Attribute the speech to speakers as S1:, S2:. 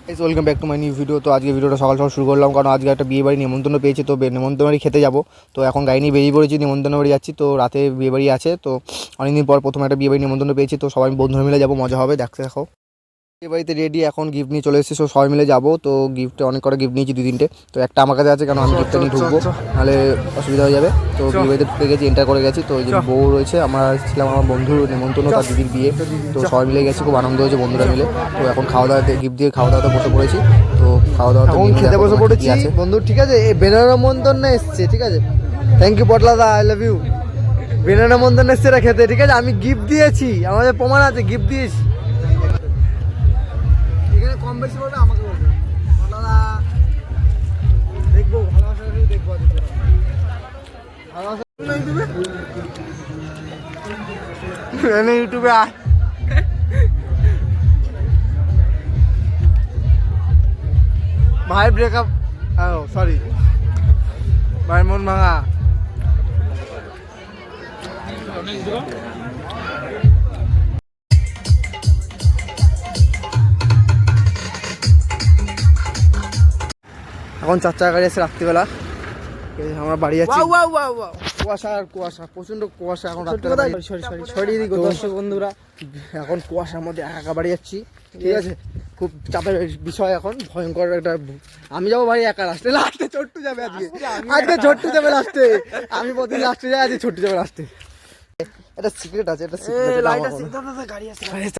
S1: Welcome back to my new video. তো আজকে ভিডিওটা সকাল সকাল শুরু করলাম, কারণ আজকে একটা বিয়ে বাড়ি নিমন্ত্রণ পেয়েছি। তো নিমন্ত্রণ বাড়ি খেতে যাবো। তো এখন গাড়ি নিয়ে বেরিয়ে পড়েছি, নিমন্ত্রণ বাড়ি যাচ্ছি। তো রাতে বিয়ে বাড়ি আছে, তো অনেকদিন পর প্রথম একটা বিয়ে বাড়ি নিমন্ত্রণ পেয়েছি। তো সবাই বন্ধুরা মিলে যাবো, মজা হবে, দেখতে দেখো। বিয়ে বাড়িতে রেডি, এখন গিফট নিয়ে চলে এসেছি। সবাই মিলে যাবো। তো গিফটে অনেক কটা গিফট নিয়েছি, 2-3টে। তো একটা আমার কাছে আছে, কারণ আমি গিফটটা নিয়ে ঢুকবো, নাহলে অসুবিধা হয়ে যাবে। তো বিয়ে বাড়িতে ঢুকে গেছি, এন্টার করে গেছি। তো এই যে বউ রয়েছে, আমরা ছিলাম আমার বন্ধুর নিমন্ত্রণ, তার দিদির বিয়ে। তো সবাই মিলে গেছি, খুব আনন্দ হয়েছে বন্ধুরা মিলে। তো এখন খাওয়া দাওয়াতে গিফট দিয়ে খাওয়া দাওয়াতে বসে পড়েছি। তো খাওয়া দাওয়া
S2: এখন খেতে বসে পড়েছি বন্ধু, ঠিক আছে। এই বেনানা মন্তন্যে এসছে, ঠিক আছে। Thank you Potla da, I love you. Banana মন্তন্যে এসছে এরা খেতে, ঠিক আছে। আমি গিফট দিয়েছি, আমাদের প্রমাণ আছে, গিফট দিয়েছি। এখানে কম বেশি বলবে আমাকে বলবে, পটলা দা দেখবো, ভালোবাসা দেখবো, ভালোবাসা ইউটিউবে ইউটিউবে ভাই ব্রেকআপ, সরি ভাই, মন ভাঙা। এখন 4 চাকা গাড়ি আছে রাত্রিবেলা, আমরা বাড়ি যাচ্ছি। কুয়াশা আর কুয়াশা, প্রচন্ড কুয়াশা এখন রাত্রিবেলা। ছড়িয়ে দিই দর্শক বন্ধুরা, এখন কুয়াশার মধ্যে একা বাড়ি যাচ্ছি, ঠিক আছে। খুব চাপের বিষয়, এখন ভয়ঙ্কর একটা। আমি যাবো ভাই একা, লাস্টে ছোট্টু যাবে আজকে ছোট্টু যাবে লাস্টে। আমি প্রতিদিন লাস্টে যাই, আজকে ছোট্টু যাবে লাস্টে। একটা সিক্রেট আছে, একটা সিক্রেট।